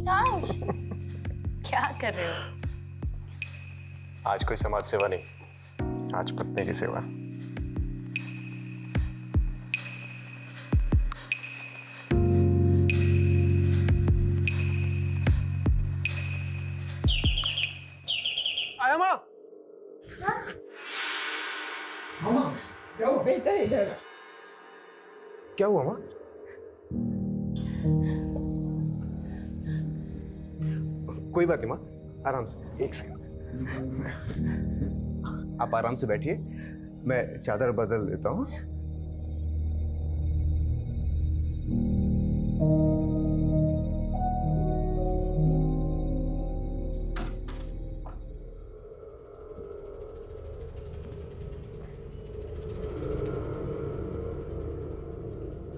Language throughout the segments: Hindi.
राज, क्या कर रहे हो? आज कोई समाज सेवा नहीं, आज पत्नी की सेवा। आया माँ। मामा क्या हुआ? बेटा इधर। क्या हुआ माँ? कोई बात नहीं माँ, आराम से, एक सेकंड। आप आराम से बैठिए, मैं चादर बदल देता हूँ।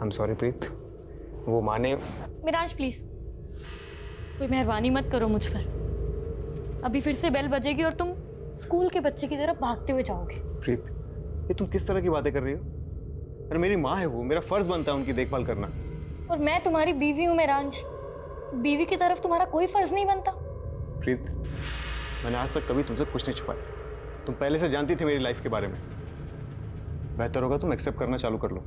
I'm sorry प्रीत, वो माने। मिराज प्लीज, कोई मेहरबानी मत करो मुझ पर। अभी फिर से बेल बजेगी और तुम स्कूल के बच्चे की तरफ भागते हुए जाओगे। प्रीत, ये तुम किस तरह की बातें कर रही हो? अरे मेरी माँ है वो, मेरा फर्ज बनता है उनकी देखभाल करना। और मैं तुम्हारी बीवी हूँ मिराज, बीवी की तरफ तुम्हारा कोई फर्ज नहीं बनता? प्रीत, मैंने आज तक कभी तुमसे कुछ नहीं छुपाया। तुम पहले से जानती थी मेरी लाइफ के बारे में। बेहतर होगा तुम एक्सेप्ट करना चालू कर लो।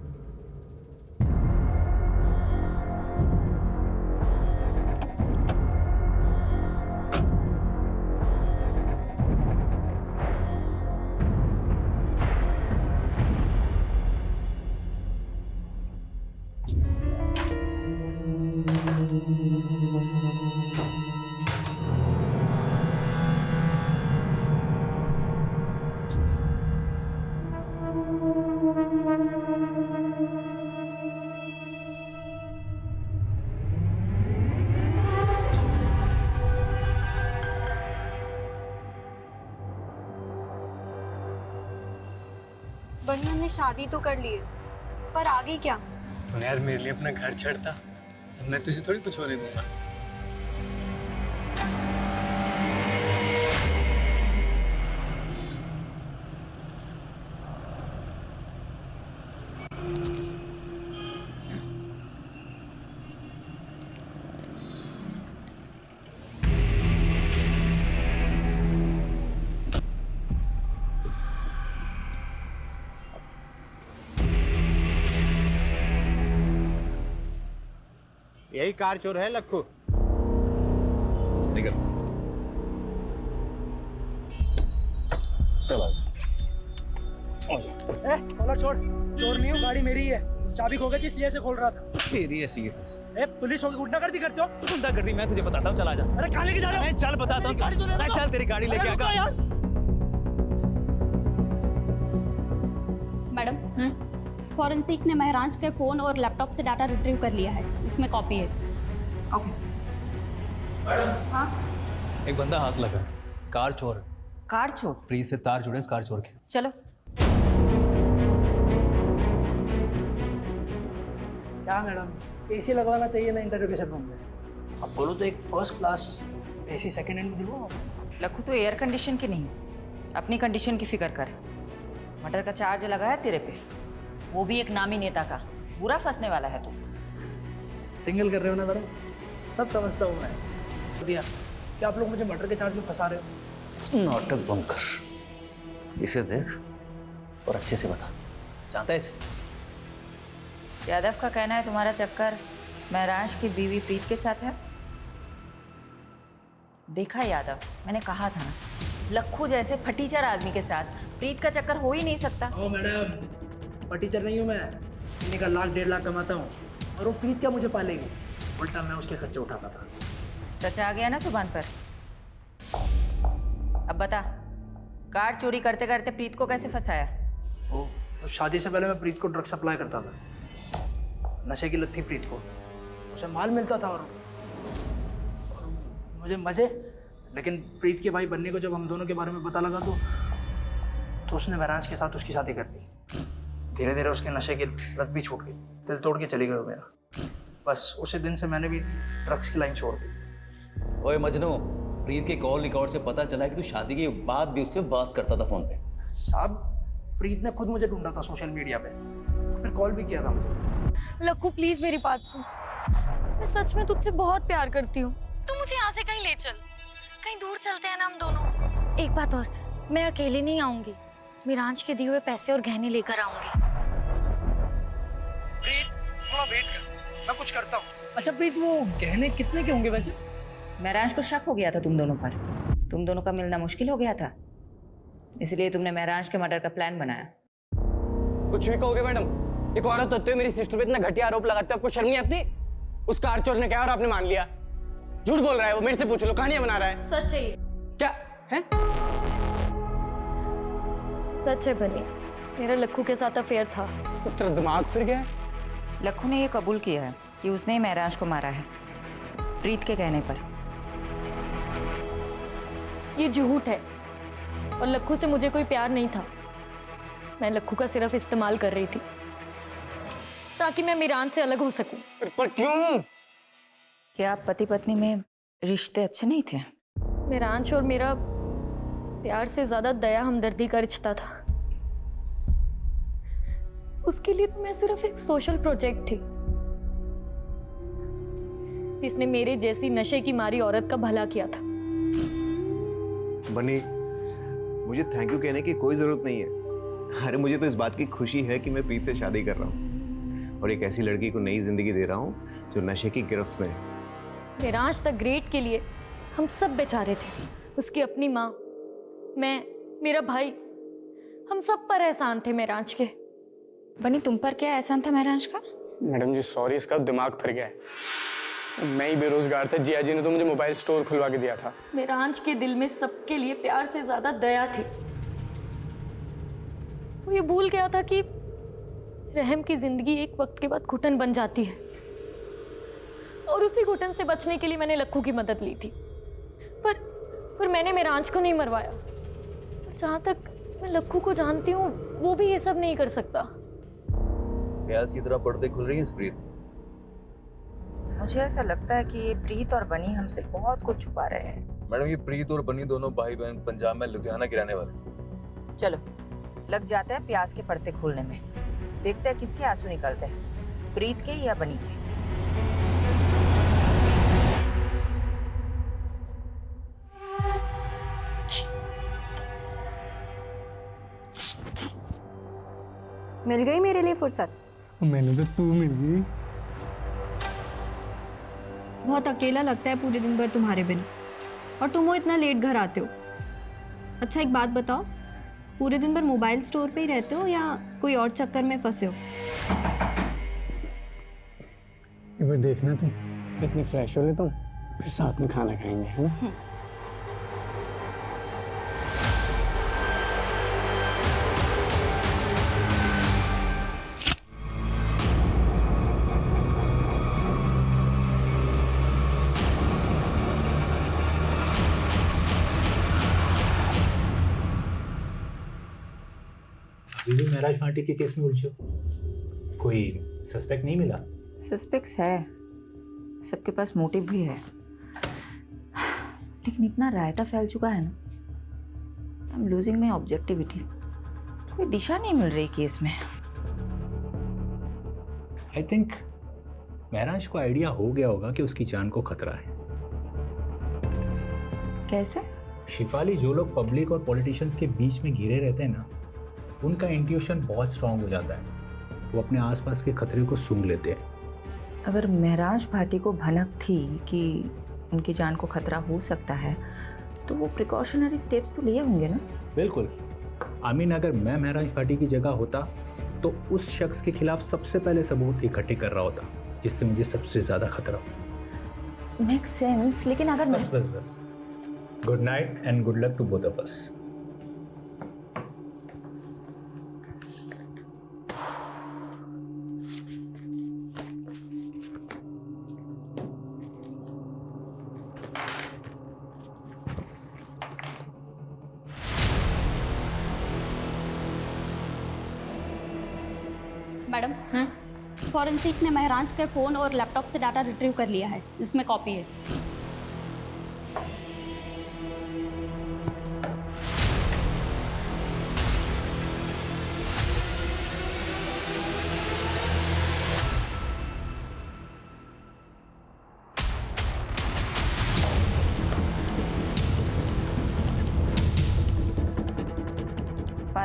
बनी हमने शादी तो कर ली है, पर आगे क्या? तूने यार मेरे लिए अपना घर छोड़ता, मैं तुझे थोड़ी कुछ होने दूंगा। यही कार चोर है लक्खू। निकल चल कॉलर छोड़, चोर नहीं हूँ, गाड़ी मेरी है। चाबी खो गई थी इसलिए से खोल रहा था। तेरी ऐसी ही थी। पुलिस होगी गुंडागर्दी करते हो? गुंडागर्दी मैं तुझे बताता हूँ, चला जा। अरे कहाँ लेके जा रहे हो? चल बताता हूँ, गाड़ी तो लेने दो। चल तेरी गाड़ी लेके आगा यार। मैडम, फॉरेंसिक ने महराज के फ़ोन और लैपटॉप से डाटा रिट्रीव कर लिया है, इसमें कॉपी है। ओके। हाँ, एक बंदा हाथ लगा, कार चोर। कार चोर? प्रीत से तार जुड़े इस कार चोर के। चलो। क्या मैडम, एसी लगवाना चाहिए ना इंटरोगेशन रूम में? अब बोलो तो एक first class AC second hand में दिलवाओ। लक्खू तो एयर कंडीशन की नहीं, अपनी कंडीशन की फिक्र कर। मर्डर का चार्ज लगा है तेरे पे, वो भी एक नामी नेता का। बुरा फंसने वाला है तू। सिंगल कर रहे हो ना मैडम, सब समझता हूँ मैं। दिया क्या आप लोग मुझे मर्डर के चार्ज में फंसा रहे हो? नाटक बंद कर, इसे देख और अच्छे से बता, जानता है इसे? यादव का कहना है तुम्हारा चक्कर महराज की बीवी प्रीत के साथ है। देखा यादव, मैंने कहा था ना, लक्खू जैसे फटीचर आदमी के साथ प्रीत का चक्कर हो ही नहीं सकता। ओ मैडम, टीचर नहीं हूँ मैं, महीने का 1,00,000-1,50,000 कमाता हूँ, और वो प्रीत क्या मुझे पालेगी? उल्टा मैं उसके खर्चे उठाता था। सच आ गया ना जुबान पर। अब बता, कार चोरी करते करते प्रीत को कैसे फंसाया? ओ, तो शादी से पहले मैं प्रीत को ड्रग सप्लाई करता था। नशे की लत थी प्रीत को, उसे माल मिलता था और मुझे मजे। लेकिन प्रीत के भाई बनने को जब हम दोनों के बारे में पता लगा तो उसने महराज के साथ उसकी शादी कर दी। धीरे धीरे उसके नशे की लत भी छूट गई, दिल तोड़ के चली गई मेरा। बस उसी दिन से मैंने भी ड्रग्स की लाइन छोड़ दी। ओए मजनू, प्रीत के कॉल रिकॉर्ड से पता चला कि तू शादी के बाद भी उससे बात करता था फोन पे। साहब, प्रीत ने खुद मुझे ढूंढा था सोशल मीडिया पे, फिर कॉल भी किया था मुझे। लक्कू प्लीज मेरी बात सुन, मैं सच में तुझसे बहुत प्यार करती हूँ। तू मुझे यहाँ से कहीं ले चल, कहीं दूर चलते हैं ना हम दोनों। एक बात और, मैं अकेले नहीं आऊंगी, मिरांज के दिए हुए पैसे और गहने लेकर आऊंगी। प्रीत थोड़ा वेट कर, मैं कुछ करता हूँ। अच्छा प्रीत, वो गहने कितने के होंगे वैसे? महराज को शक हो गया था तुम दोनों पर। तुम दोनों का मिलना मुश्किल हो गया था, इसलिए तुमने महराज के मर्डर का प्लान बनाया। कुछ भी कहोगे मैडम, एक औरत होते हुए मेरी सिस्टर पे इतना घटिया आरोप लगाते हो, आपको शर्म नहीं आती? उस कार चोर ने क्या और आपने मान लिया? झूठ बोल रहा है वो, मेरे से पूछ लो, कहानियां बना रहा है। सच है ये, क्या है? सच है बनी, मेरा लक्खू के साथ अफेयर था। तेरा दिमाग फिर गया है? लक्खू ने यह कबूल किया है कि उसने ही महराज को मारा है, प्रीत के कहने पर। ये झूठ है, और लक्खू से मुझे कोई प्यार नहीं था। मैं लक्खू का सिर्फ इस्तेमाल कर रही थी ताकि मैं मिरान से अलग हो सकूं। पर क्यों? क्या आप पति पत्नी में रिश्ते अच्छे नहीं थे? मिरांश और मेरा प्यार से ज्यादा दया हमदर्दी का रिश्ता था। उसके लिए तो मैं सिर्फ एक सोशल प्रोजेक्ट थी, जिसने मेरे जैसी नशे की मारी औरत का भला किया था। बनी, मुझे थैंक यू कहने की कोई जरूरत नहीं है। अरे मुझे तो इस बात की खुशी है कि मैं प्रीत से शादी कर रहा हूँ और एक ऐसी लड़की को नई जिंदगी दे रहा हूँ जो नशे की गिरफ्त में है। मिरांश द ग्रेट के लिए हम सब बेचारे थे। उसकी अपनी माँ, मैं, मेरा भाई, हम सब पर एहसान थे मिरांश के। बनी, तुम पर क्या एहसान था महराज का? मैडम जी सॉरी, इसका दिमाग फिर गया है। मैं ही बेरोजगार था, जिया जी ने तो मुझे मोबाइल स्टोर खुलवा के दिया था। मिरांश के दिल में सबके लिए प्यार से ज्यादा दया थी। वो ये भूल गया था कि रहम की जिंदगी एक वक्त के बाद घुटन बन जाती है, और उसी घुटन से बचने के लिए मैंने लक्खू की मदद ली थी। पर मैंने मिरांश को नहीं मरवाया। और जहां तक मैं लक्खू को जानती हूँ, वो भी ये सब नहीं कर सकता। प्याज की तरह पर्दे खुल रही है प्रीत। मुझे ऐसा लगता है कि ये प्रीत और बनी हमसे बहुत कुछ छुपा रहे हैं। मैडम ये प्रीत और बनी दोनों भाई बहन पंजाब में लुधियाना गिराने वाले। चलो लग जाते हैं प्याज के पर्दे खोलने में। देखते हैं किसके आंसू निकलते हैं, प्रीत के या बनी के। मिल गई मेरे लिए फुर्सत? मैंने तो तू मिल गई। बहुत अकेला लगता है पूरे दिन भर तुम्हारे बिना, और तुम वो इतना लेट घर आते हो। अच्छा एक बात बताओ, पूरे दिन भर मोबाइल स्टोर पे ही रहते हो या कोई और चक्कर में फंसे हो? एक बार देखना तुम, इतनी फ्रेश हो लेता हूँ, फिर साथ में खाना खाएंगे, है ना? अभी भी महराज भाटी के केस में उलझे हो? कोई सस्पेक्ट नहीं मिला? सस्पेक्ट्स है, सबके पास मोटिव भी है, लेकिन इतना रायता फैल चुका है ना, I am losing my objectivity. कोई दिशा नहीं मिल रही केस में। आई थिंक महराज को आइडिया हो गया होगा कि उसकी जान को खतरा है। कैसे? शिफाली, जो लोग पब्लिक और पॉलिटिशियंस के बीच में घिरे रहते हैं ना, उनका इंट्यूशन बहुत स्ट्रांग हो जाता है। वो अपने आसपास के खतरे को सूंघ लेते हैं। अगर महराज भाटी को भनक थी कि उनकी जान को खतरा हो सकता है, तो वो प्रिकॉशनरी स्टेप्स तो लिए होंगे ना? बिल्कुल। आमीन, अगर मैं महराज भाटी की जगह होता तो उस शख्स के खिलाफ सबसे पहले सबूत इकट्ठे कर रहा होता जिससे मुझे सबसे ज्यादा खतरा हो। मेक सेंस, लेकिन अगर बस। Good night and good luck to both of us. Madam, forensic ने महराज के फ़ोन और लैपटॉप से डाटा रिट्रीव कर लिया है, इसमें कॉपी है।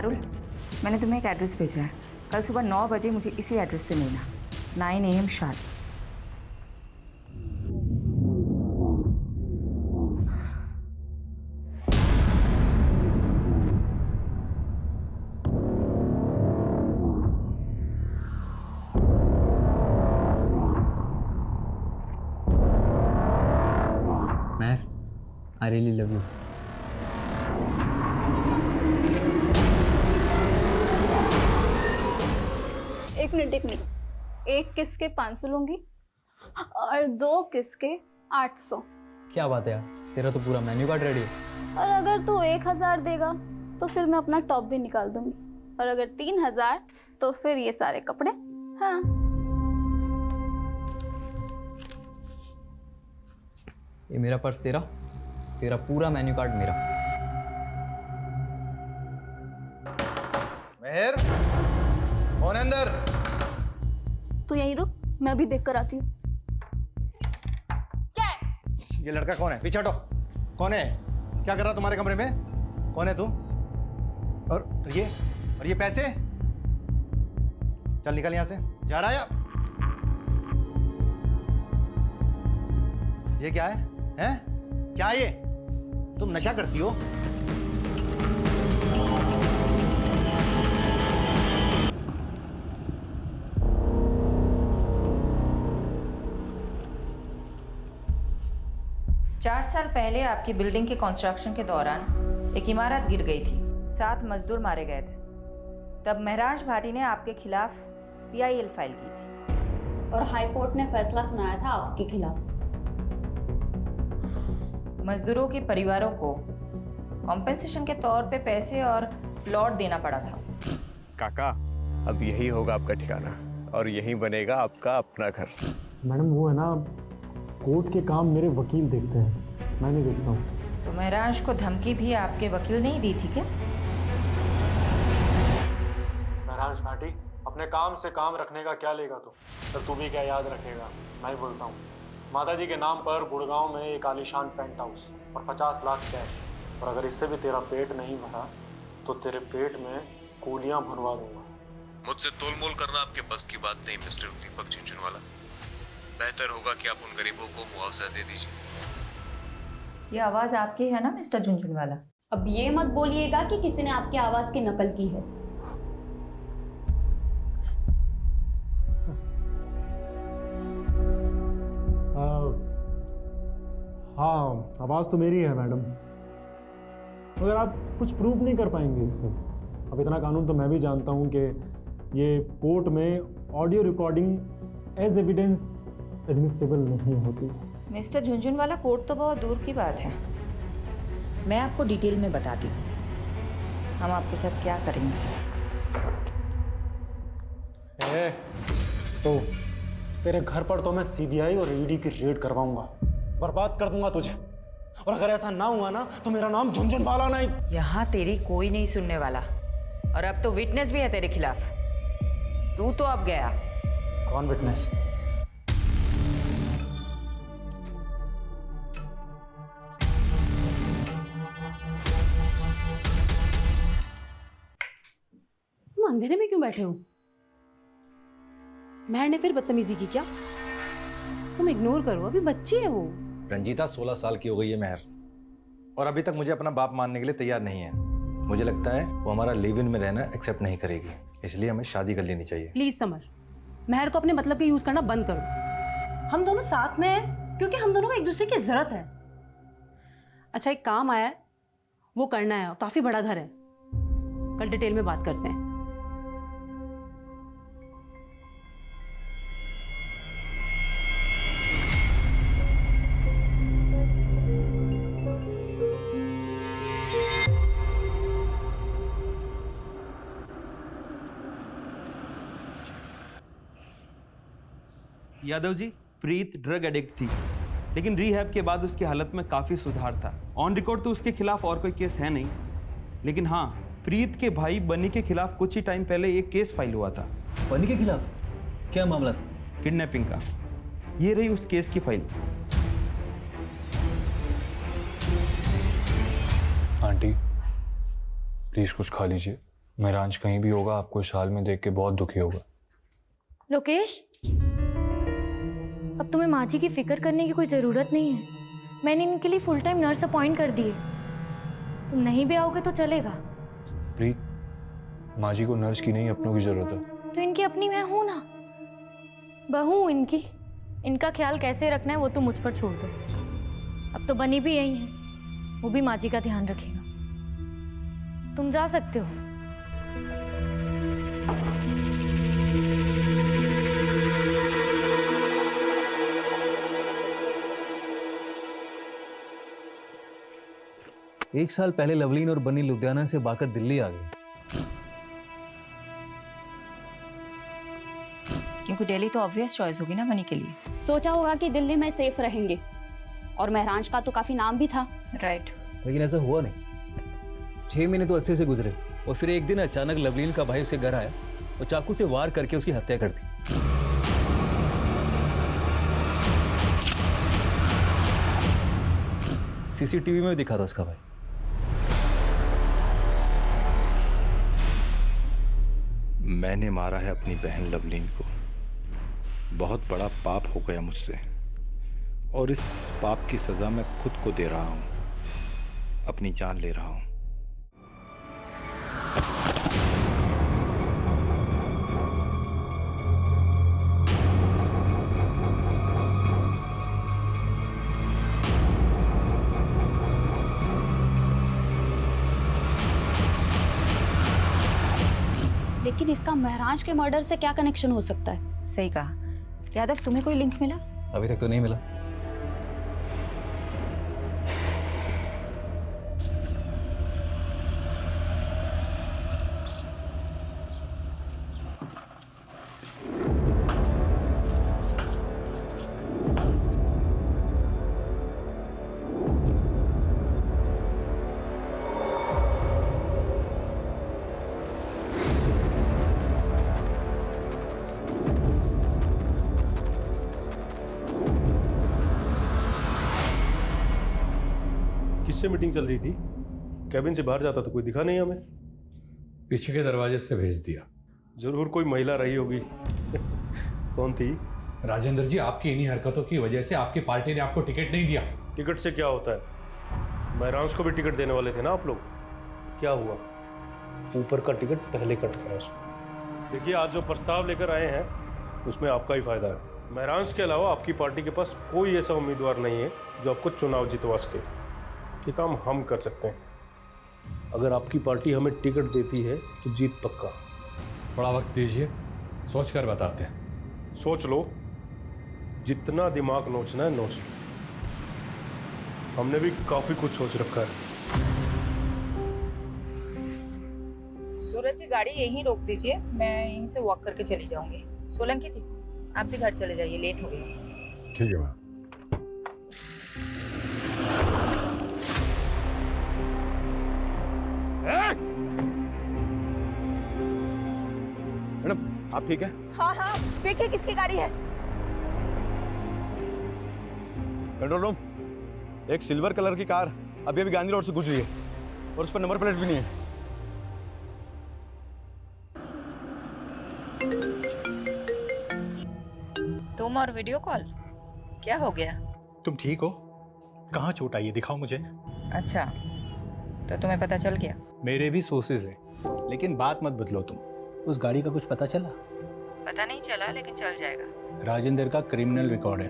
पारुल, मैंने तुम्हें एक एड्रेस भेजा है। कल सुबह 9 बजे मुझे इसी एड्रेस पे मिलना। 9 AM sharp. Mehar, I really love you. एक मिनट, एक किस के 500 लूंगी और 2 किस के 800। क्या बात है यार, तेरा तो पूरा मेन्यू कार्ड रेडी है। और अगर तू 1000 देगा तो फिर मैं अपना टॉप भी निकाल दूंगी, और अगर 3000 तो फिर ये सारे कपड़े। हाँ, ये मेरा पर्स तेरा, तेरा पूरा मेन्यू कार्ड मेरा। मेहर, कौन है अंदर? तू यहीं रुक, मैं अभी देख कर आती हूँ। क्या है? ये लड़का कौन है? पीछे हटो। कौन है? क्या कर रहा तुम्हारे कमरे में? कौन है तू? और ये पैसे? चल निकल यहाँ से। जा रहा है या? ये क्या है? हैं? क्या है ये? तुम नशा करती हो? चार साल पहले आपकी बिल्डिंग के कंस्ट्रक्शन के दौरान एक इमारत गिर गई थी। 7 मजदूर मारे गए थे। तब महराज भाटी ने आपके खिलाफ PIL फाइल की थी और हाई कोर्ट ने फैसला सुनाया था आपके खिलाफ। मजदूरों के परिवारों को कॉम्पेंसेशन के तौर पे पैसे और प्लॉट देना पड़ा था। काका, अब यही होगा आपका ठिकाना और यही बनेगा आपका अपना घर। मैडम वो है ना, कोर्ट के काम मेरे वकील देखते हैं, मैं नहीं देखता हूँ। तो महराज को धमकी भी आपके वकील नहीं दी थी क्या? महराज भाटी, अपने काम से काम रखने का क्या लेगा तू? तो तू भी क्या याद रखेगा? मैं बोलता हूँ, माता जी के नाम पर गुड़गांव में एक आलीशान पेंट हाउस और 50 लाख कैश, और अगर इससे भी तेरा पेट नहीं भरा तो तेरे पेट में कूलियाँ भुनवा दूंगा। मुझसे तोलमोल करना आपके बस की बात नहीं मिस्टर दीपक झुंझुनवाला। बेहतर होगा कि आप उन गरीबों को मुआवजा दे दीजिए। ये आवाज आपकी है ना मिस्टर झुंझुनवाला? अब ये मत बोलिएगा कि किसी ने आपकी आवाज की नकल की है। हाँ, आवाज़ तो मेरी है मैडम, मगर आप कुछ प्रूफ नहीं कर पाएंगे इससे। अब इतना कानून तो मैं भी जानता हूँ कि ये कोर्ट में audio recording as evidence admissible नहीं होती। मिस्टर झुंझुनवाला, कोर्ट तो बहुत दूर की बात है। मैं आपको डिटेल में बताती हूँ हम आपके साथ क्या करेंगे। तो तेरे घर पर तो मैं CBI और ED की रेड करवाऊंगा, बर्बाद कर दूंगा तुझे। और अगर ऐसा ना हुआ ना तो मेरा नाम झुंझुनवाला नहीं। यहाँ तेरी कोई नहीं सुनने वाला, और अब तो विटनेस भी है तेरे खिलाफ। तू तो अब गया। कौन विटनेस? तुम अंधेरे में क्यों बैठे हो? महर ने फिर बदतमीजी की क्या? तुम इग्नोर करो, अभी बच्ची है वो। रंजीता 16 साल की हो गई है महर, और अभी तक मुझे अपना बाप मानने के लिए तैयार नहीं है। मुझे लगता है वो हमारा लिव इन में रहना एक्सेप्ट नहीं करेगी, इसलिए हमें शादी कर लेनी चाहिए। प्लीज समर, महर को अपने मतलब के यूज करना बंद करो। हम दोनों साथ में हैं क्योंकि हम दोनों को एक दूसरे की जरूरत है। अच्छा, एक काम आया है, वो करना है, काफी बड़ा घर है। कल डिटेल में बात करते हैं। यादव जी, प्रीत ड्रग एडिक्ट थी, लेकिन रिहैब के बाद उसकी हालत में काफ़ी सुधार था। ऑन रिकॉर्ड तो उसके खिलाफ और कोई केस है नहीं, लेकिन हाँ, प्रीत के भाई बनी के खिलाफ कुछ ही टाइम पहले एक केस फाइल हुआ था। बनी के खिलाफ? क्या मामला था? किडनैपिंग का। ये रही उस केस की फाइल। आंटी, प्लीज कुछ खा लीजिए, महरांश कहीं भी होगा, आपको इस हाल में देख के बहुत दुखी होगा। लोकेश, अब तुम्हें माँ जी की फिक्र करने की कोई ज़रूरत नहीं है। मैंने इनके लिए फुल टाइम नर्स अपॉइंट कर दी है। तुम नहीं भी आओगे तो चलेगा। प्रीत, माँ जी को नर्स की नहीं अपनों की जरूरत है। तो इनकी अपनी मैं हूं ना, बहू इनकी। इनका ख्याल कैसे रखना है वो तो मुझ पर छोड़ दो। अब तो बनी भी यही है, वो भी माँ जी का ध्यान रखेगा। तुम जा सकते हो। एक साल पहले लवलीन और बनी लुधियाना से भागकर दिल्ली आ गई। क्योंकि दिल्ली तो ऑब्वियस चॉइस होगी ना बनी के लिए। सोचा होगा कि दिल्ली में सेफ रहेंगे, और महरांश का तो काफी नाम भी था। राइट। लेकिन ऐसा हुआ नहीं। 6 महीने तो अच्छे से गुजरे, और फिर एक दिन अचानक लवलीन का भाई उसे घर आया और चाकू से वार करके उसकी हत्या कर दी। सीसीटीवी में दिखा था उसका भाई। मैंने मारा है अपनी बहन लवलीन को। बहुत बड़ा पाप हो गया मुझसे, और इस पाप की सजा मैं खुद को दे रहा हूं, अपनी जान ले रहा हूं। लेकिन इसका महरांश के मर्डर से क्या कनेक्शन हो सकता है? सही कहा। यादव, तुम्हें कोई लिंक मिला? अभी तक तो नहीं मिला। किससे मीटिंग चल रही थी? कैबिन से बाहर जाता तो कोई दिखा नहीं हमें। पीछे के दरवाजे से भेज दिया। जरूर कोई महिला रही होगी। कौन थी? राजेंद्र जी, आपकी इन्हीं हरकतों की वजह से आपकी पार्टी ने आपको टिकट नहीं दिया। टिकट से क्या होता है? महरांश को भी टिकट देने वाले थे ना आप लोग। क्या हुआ? ऊपर का टिकट पहले कट गया उसको। देखिए, आज जो प्रस्ताव लेकर आए हैं उसमें आपका ही फायदा है। महरांश के अलावा आपकी पार्टी के पास कोई ऐसा उम्मीदवार नहीं है जो आपको चुनाव जितवा सके। ये काम हम कर सकते हैं। अगर आपकी पार्टी हमें टिकट देती है तो जीत पक्का। थोड़ा वक्त दीजिए, सोच कर बताते हैं। सोच लो, जितना दिमाग नोचना है नोच लो। हमने भी काफी कुछ सोच रखा है। सूरज जी, गाड़ी यहीं रोक दीजिए, मैं यहीं से वॉक करके चली जाऊंगी। सोलंकी जी, आप भी घर चले जाइए, लेट हो गई। ठीक है मैम। मैडम, आप ठीक है? हाँ हाँ, देखिए किसकी गाड़ी है। कंट्रोल रूम, एक सिल्वर कलर की कार अभी अभी गांधी रोड से गुजरी है और उस पर नंबर प्लेट भी नहीं है। तुम और वीडियो कॉल, क्या हो गया? तुम ठीक हो? कहाँ चोट आई है, दिखाओ मुझे। अच्छा, तो तुम्हें पता चल गया? मेरे भी सोर्सेज है, लेकिन बात मत बदलो तुम। उस गाड़ी का कुछ पता चला? पता नहीं चला, लेकिन चल जाएगा। राजेंद्र का क्रिमिनल रिकॉर्ड है।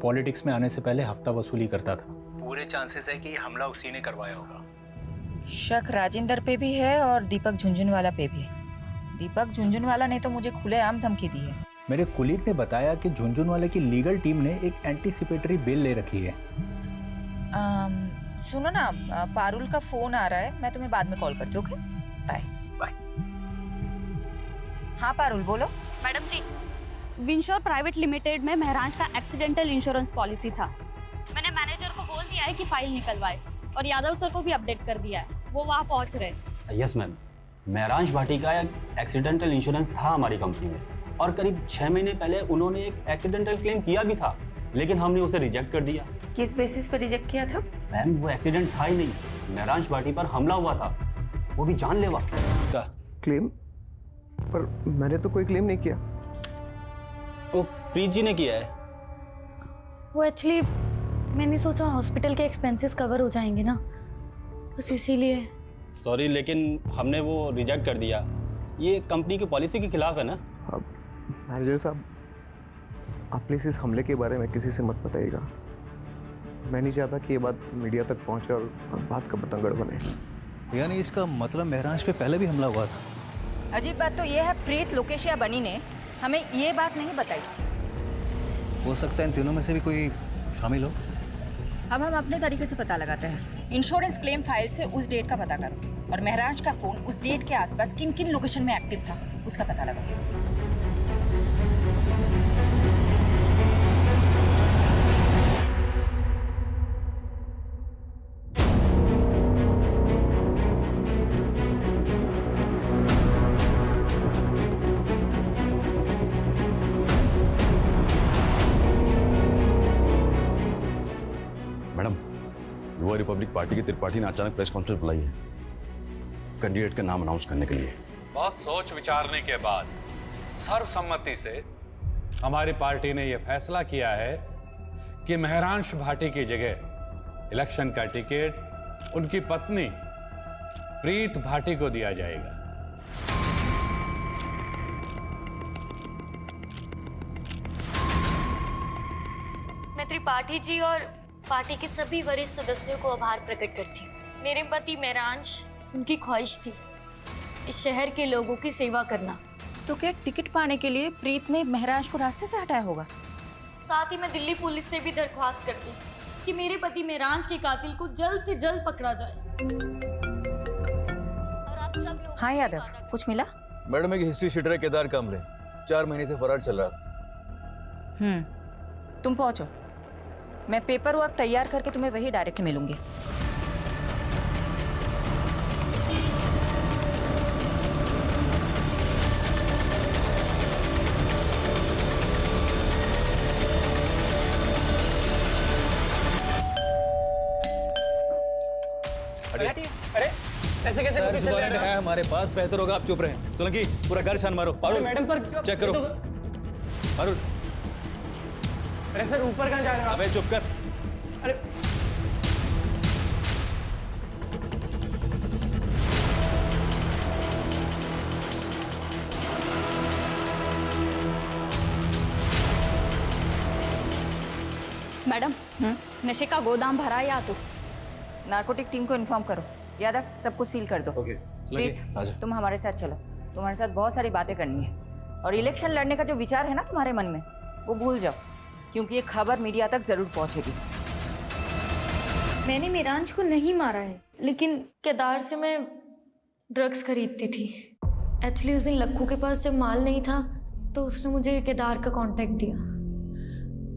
पॉलिटिक्स में आने से पहले हफ्ता वसूली करता था। पूरे चांसेस है कि ये हमला उसी ने करवाया होगा। शक राजेंद्र पे भी है और दीपक झुंझुनवाला पे भी। दीपक झुंझुनवाला ने तो मुझे खुलेआम धमकी दी है। मेरे कुलीग ने बताया कि झुंझुनवाले की लीगल टीम ने एक एंटीसिपेटरी बेल ले रखी है। सुनो ना, पारुल का फोन आ रहा है, मैं तुम्हें बाद में कॉल करती हूँ। Okay, bye bye. हाँ पारुल, बोलो। Madam ji, Winsure private limited में महरांश का एक्सीडेंटल इंश्योरेंस पॉलिसी था। मैंने मैनेजर को बोल दिया है कि फाइल निकलवाए, और यादव सर को भी अपडेट कर दिया है, वो वहाँ पहुँच रहे हैं। यस मैम, महरांश भाटी का एक्सीडेंटल इंश्योरेंस था हमारी कंपनी में, और करीब 6 महीने पहले उन्होंने एक एक्सीडेंटल क्लेम किया भी था, लेकिन हमने उसे रिजेक्ट कर दिया। किस बेसिस पर रिजेक्ट किया था? मैम, वो एक्सीडेंट था ही नहीं, महरांश भाटी पर हमला हुआ था, वो भी जानलेवा। क्लेम? पर मैंने तो कोई क्लेम नहीं किया। वो प्रीत जी ने किया है। वो एक्चुअली मैंने सोचा हॉस्पिटल के एक्सपेंसेस कवर हो जाएंगे ना, बस इसीलिए। सॉरी, लेकिन हमने वो रिजेक्ट कर दिया। ये कंपनी की पॉलिसी के खिलाफ है ना। मैनेजर साहब, आप प्लीज इस हमले के बारे में किसी से मत बताइएगा। मैं नहीं चाहता कि ये बात मीडिया तक पहुंचे और बात का बतंगड़ बने। यानी इसका मतलब महराज पे पहले भी हमला हुआ था। अजीब बात तो ये है, प्रीत, लोकेश या बनी ने हमें ये बात नहीं बताई। हो सकता है इन तीनों में से भी कोई शामिल हो। अब हम अपने तरीके से पता लगाते हैं। इंश्योरेंस क्लेम फाइल से उस डेट का पता करो और महराज का फोन उस डेट के आसपास किन किन लोकेशन में एक्टिव था उसका पता लगाओ। मैडम, युवा रिपब्लिक पार्टी की त्रिपाठी ने अचानक प्रेस कॉन्फ्रेंस बुलाई है कैंडिडेट का नाम अनाउंस करने के लिए। बहुत सोच विचारने के बाद सर्वसम्मति से हमारी पार्टी ने यह फैसला किया है कि महरांश भाटी की जगह इलेक्शन का टिकट उनकी पत्नी प्रीत भाटी को दिया जाएगा। मैं त्रिपाठी जी और पार्टी के सभी वरिष्ठ सदस्यों को आभार प्रकट करती हूँ। मेरे पति महरांश, उनकी ख्वाहिश थी इस शहर के लोगों की सेवा करना। तो क्या टिकट पाने के लिए प्रीत ने महराज को रास्ते से हटाया होगा? साथ ही मैं दिल्ली पुलिस से भी दरख्वास्त करती कि मेरे पति महराज के कातिल को जल्द से जल्द पकड़ा जाए। और आप सब लोग। हाँ यादव, कुछ मिला? मैडम, एक हिस्ट्री शीटर है केदार कामरे, 4 महीने से फरार चल रहा। तुम पहुंचो, मैं पेपर वर्क तैयार करके तुम्हें वही डायरेक्ट मिलूंगी। अरे ऐसे कैसे सर, पता चल वारंट रहा है? है हमारे पास, बेहतर होगा आप चुप रहें। सोलंकी, पूरा घर छान मारो। अरे मैडम पर चेक करो। अरुण, अरे सर, ऊपर कहाँ जा रहे हो आप? अबे चुप कर। अरे मैडम, नशे का गोदाम भरा या तो? नारकोटिक टीम को इन्फॉर्म करो। यादव, सब कुछ सील कर दो। प्रीत, तुम हमारे साथ चलो, तुम्हारे साथ बहुत सारी बातें करनी है। और इलेक्शन लड़ने का जो विचार है ना तुम्हारे मन में, वो भूल जाओ, क्योंकि ये खबर मीडिया तक जरूर पहुंचेगी। मैंने महराज को नहीं मारा है, लेकिन केदार से मैं ड्रग्स खरीदती थी। एक्चुअली उस दिन लक्कू के पास जब माल नहीं था तो उसने मुझे केदार का कांटेक्ट दिया,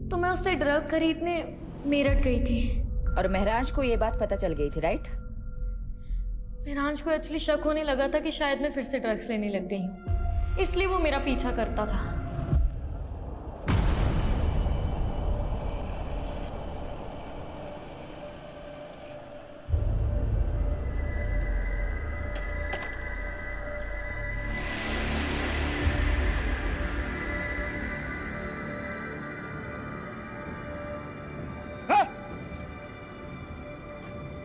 तो मैं उससे ड्रग खरीदने मेरठ गई थी। और महराज को ये बात पता चल गई थी, राइट? महराज को एक्चुअली शक होने लगा था कि शायद मैं फिर से ड्रग्स लेने लग गई हूँ, इसलिए वो मेरा पीछा करता था।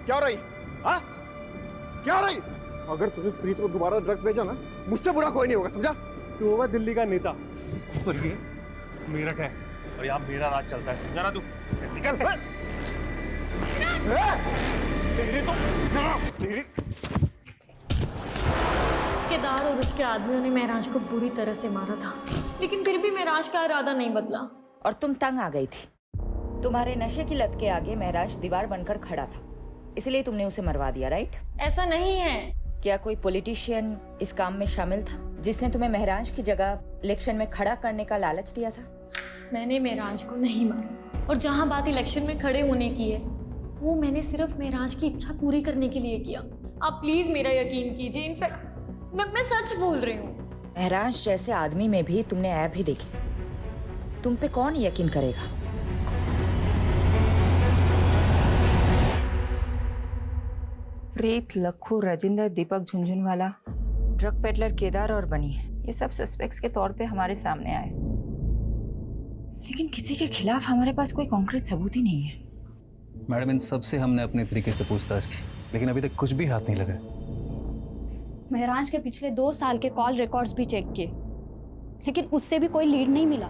क्या हो रही? हाँ? क्या हो रही? अगर तुझे प्रीत को दोबारा ड्रग्स बेचा ना, मुझसे बुरा कोई नहीं होगा, समझा? तू होगा दिल्ली का नेता और ये मेरठ है और यहाँ मेरा राज चलता है, समझा ना तू? निकल। तेरी केदार और उसके आदमियों ने महराज को बुरी तरह से मारा था, लेकिन फिर भी महराज का इरादा नहीं बदला। और तुम तंग आ गई थी। तुम्हारे नशे की लत के आगे महराज दीवार बनकर खड़ा था, इसलिए तुमने उसे मरवा दिया, राइट? ऐसा नहीं है। क्या कोई पॉलिटिशियन इस काम में शामिल था जिसने तुम्हें महराज की जगह इलेक्शन में खड़ा करने का लालच दिया था? मैंने महराज को नहीं मारा, और जहाँ बात इलेक्शन में खड़े होने की है, वो मैंने सिर्फ महराज की इच्छा पूरी करने के लिए किया। आप प्लीज मेरा यकीन कीजिए, इनफैक्ट मैं सच बोल रही हूँ। महराज जैसे आदमी में भी तुमने ऐब ही देखी, तुम पे कौन यकीन करेगा? प्रीत, लक्खू, राजेंद्र, दीपक झुंझुनवाला, ड्रग पेडलर केदार और बनी, ये सब सस्पेक्ट्स के तौर पे हमारे सामने आए, लेकिन किसी के खिलाफ हमारे पास कोई कॉन्क्रीट सबूत ही नहीं है। मैडम, इन सब से हमने अपने तरीके से पूछताछ की, लेकिन अभी तक कुछ भी हाथ नहीं लगा। महराज के पिछले 2 साल के कॉल रिकॉर्ड्स भी चेक किए, लेकिन उससे भी कोई लीड नहीं मिला।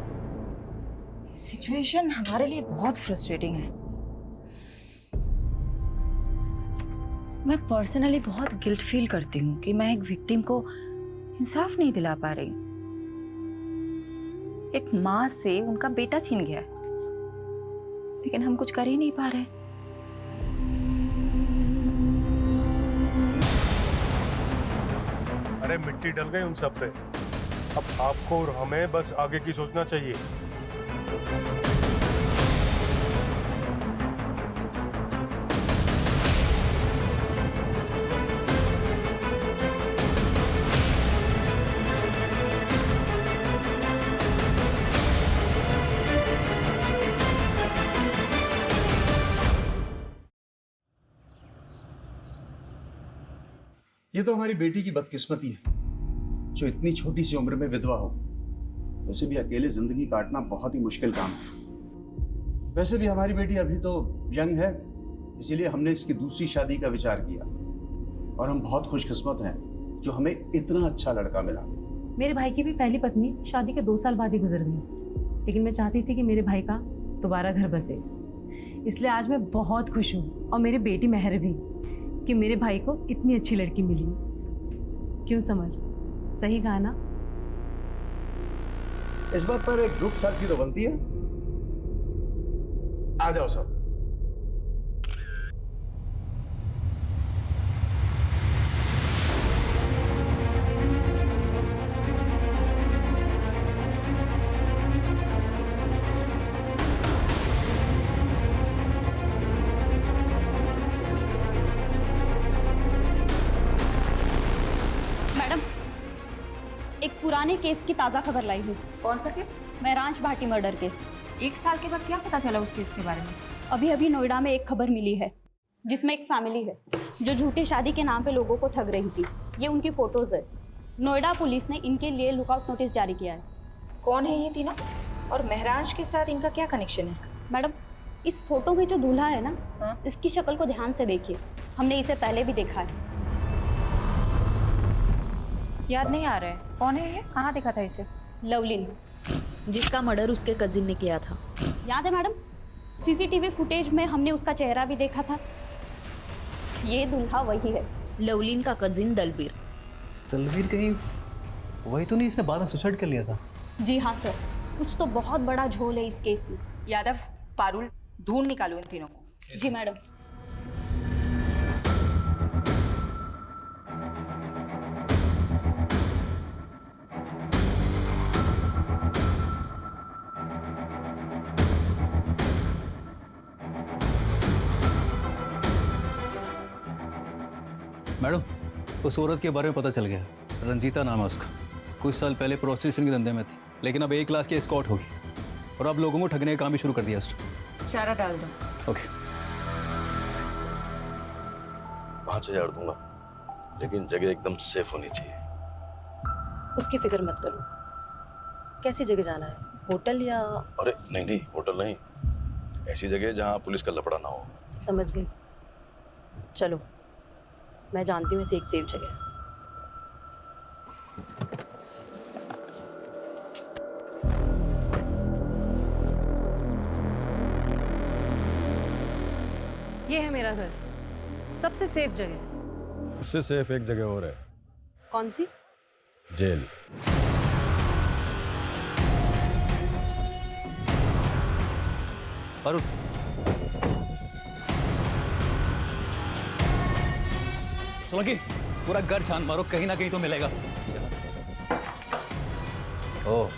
सिचुएशन हमारे लिए बहुत फ्रस्ट्रेटिंग है। मैं पर्सनली बहुत गिल्ट फील करती हूँ कि मैं एक विक्टिम को इंसाफ नहीं दिला पा रही। एक माँ से उनका बेटा छीन गया, लेकिन हम कुछ कर ही नहीं पा रहे। अरे मिट्टी डल गई उन सब पे, अब आपको और हमें बस आगे की सोचना चाहिए। ये तो हमारी बेटी की बदकिस्मती है जो इतनी छोटी सी उम्र में विधवा हो। वैसे भी अकेले जिंदगी काटना बहुत ही मुश्किल काम है। वैसे भी हमारी बेटी अभी तो यंग है, इसीलिए हमने इसकी दूसरी शादी का विचार किया और हम बहुत खुशकिस्मत हैं जो हमें इतना अच्छा लड़का मिला। मेरे भाई की भी पहली पत्नी शादी के 2 साल बाद ही गुजर गई, लेकिन मैं चाहती थी कि मेरे भाई का दोबारा घर बसे, इसलिए आज मैं बहुत खुश हूँ, और मेरी बेटी मेहर भी, कि मेरे भाई को इतनी अच्छी लड़की मिली। क्यों समर, सही कहा ना? इस बात पर एक ग्रुप सेल्फी तो बनती है। आ जाओ सब। एक पुराने केस की ताज़ा खबर लाई हूँ। कौन सा केस? महराज भाटी मर्डर केस। 1 साल के बाद क्या पता चला उस केस के बारे में? अभी अभी नोएडा में एक खबर मिली है जिसमें एक फैमिली है जो झूठी शादी के नाम पे लोगों को ठग रही थी। ये उनकी फोटोज है। नोएडा पुलिस ने इनके लिए लुकआउट नोटिस जारी किया है। कौन है ये तीनों, और महराज के साथ इनका क्या कनेक्शन है? मैडम, इस फोटो में जो दूल्हा है ना, इसकी शक्ल को ध्यान से देखिए। हमने इसे पहले भी देखा है। याद नहीं आ रहा है, कौन है ये? कहाँ देखा था इसे? लवलीन, जिसका मर्डर उसके कजिन ने किया था। याद है मैडम? सीसीटीवी फुटेज में हमने उसका चेहरा भी देखा था। ये दूल्हा वही है, लवलीन का कजिन दलबीर। दलबीर कहीं वही तो नहीं इसने बाद में सुसाइड कर लिया था? जी हाँ सर, कुछ तो बहुत बड़ा झोल है इस केस में। यादव, पारुल, ढूंढ निकालो इन तीनों को। जी मैडम। मैडम, उस औरत के बारे में पता चल गया। रंजीता नाम है उसका। कुछ साल पहले प्रोस्टिट्यूशन के धंधे में थी, लेकिन अब A क्लास की एस्कॉर्ट होगी और अब लोगों को ठगने का काम भी शुरू कर दिया उसने। चारा डाल दो। ओके। 5000 दूंगा, लेकिन जगह एकदम सेफ होनी चाहिए। उसकी फिक्र मत करो। कैसी जगह जाना है, होटल या? अरे नहीं नहीं, होटल नहीं, ऐसी जगह जहाँ पुलिस का लफड़ा ना हो। समझ गई। चलो, मैं जानती हूँ ऐसी एक सेफ जगह। ये है मेरा घर, सबसे सेफ जगह। इससे सेफ एक जगह और है। कौन सी? जेल। अरुण, सोलंकी, पूरा घर छान मारो, कहीं ना कहीं तो मिलेगा। ओह,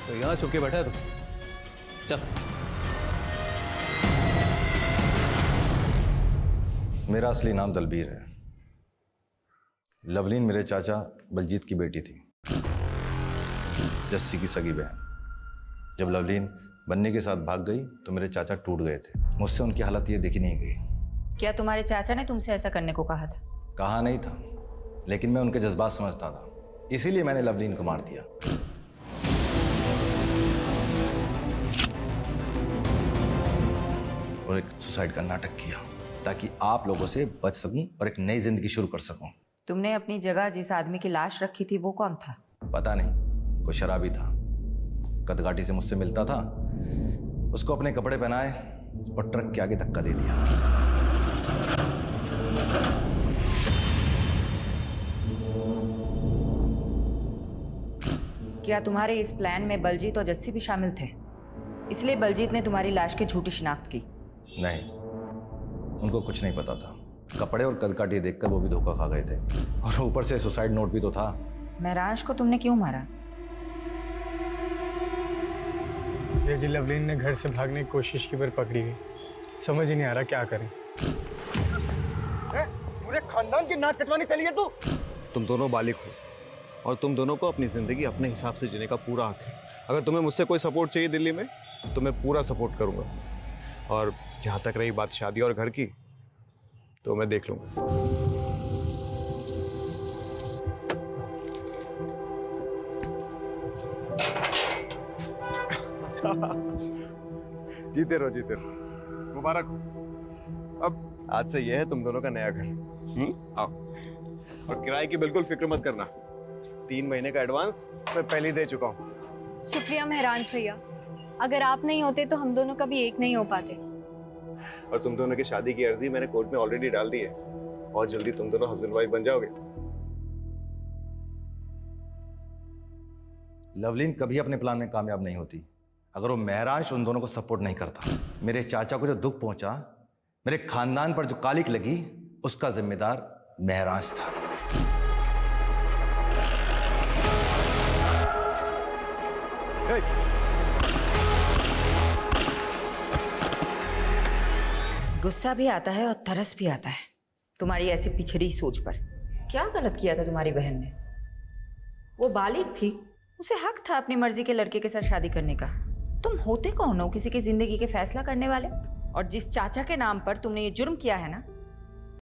तो यहाँ छुप के बैठा है तू। चल। मेरा असली नाम दलबीर है। लवलीन मेरे चाचा बलजीत की बेटी थी, जस्सी की सगी बहन। जब लवलीन बन्नी के साथ भाग गई तो मेरे चाचा टूट गए थे। मुझसे उनकी हालत ये देखी नहीं गई। क्या तुम्हारे चाचा ने तुमसे ऐसा करने को कहा था? कहा नहीं था, लेकिन मैं उनके जज्बात समझता था। इसीलिए मैंने लवलीन को मार दिया। और एक सुसाइड का नाटक किया ताकि आप लोगों से बच सकूं और एक नई जिंदगी शुरू कर सकूं। तुमने अपनी जगह जिस आदमी की लाश रखी थी वो कौन था? पता नहीं, कोई शराबी था, कदकाठी से मुझसे मिलता था, उसको अपने कपड़े पहनाए और ट्रक के आगे धक्का दे दिया। क्या तुम्हारे इस प्लान में बलजीत और जस्सी भी शामिल थे? इसलिए बलजीत ने तुम्हारी लाश की झूठी शिनाख्त की? नहीं, उनको कुछ नहीं पता था। कपड़े और कदकाठी देखकर वो भी धोखा खा गए थे, और ऊपर से सुसाइड नोट भी तो था। महराज को तुमने क्यों मारा? जी लवलीन ने घर से भागने की कोशिश की पर पकड़ी गई। समझ ही नहीं आ रहा क्या करें। पूरे खानदान की नाक कटवाने चली है तू। तुम दोनों बालिग हो और तुम दोनों को अपनी जिंदगी अपने हिसाब से जीने का पूरा हक है। अगर तुम्हें मुझसे कोई सपोर्ट चाहिए दिल्ली में तो मैं पूरा सपोर्ट करूंगा, और जहां तक रही बात शादी और घर की तो मैं देख लूंगा। जीते रहो जीते रहो, मुबारक हो। अब आज से यह है तुम दोनों का नया घर। आओ, और किराए की बिल्कुल फिक्र मत करना। 3 महीने का एडवांस मैं पहले ही दे चुका हूँ। शुक्रिया महराज भैया, अगर आप नहीं होते तो हम दोनों कभी एक नहीं हो पाते। और तुम दोनों की शादी की अर्जी मैंने कोर्ट में ऑलरेडी डाल दी है, और जल्दी तुम दोनों हस्बैंड वाइफ बन जाओगे। लवलीन कभी अपने प्लान में कामयाब नहीं होती अगर वो महराज उन दोनों को सपोर्ट नहीं करता। मेरे चाचा को जो दुख पहुंचा, मेरे खानदान पर जो कालिक लगी, उसका जिम्मेदार महराज था। गुस्सा भी आता है और तरस भी आता है तुम्हारी ऐसी पिछड़ी सोच पर। क्या गलत किया था तुम्हारी बहन ने? वो बालिग थी, उसे हक था अपनी मर्जी के लड़के के साथ शादी करने का। तुम होते कौन हो किसी की जिंदगी के फैसला करने वाले? और जिस चाचा के नाम पर तुमने ये जुर्म किया है ना,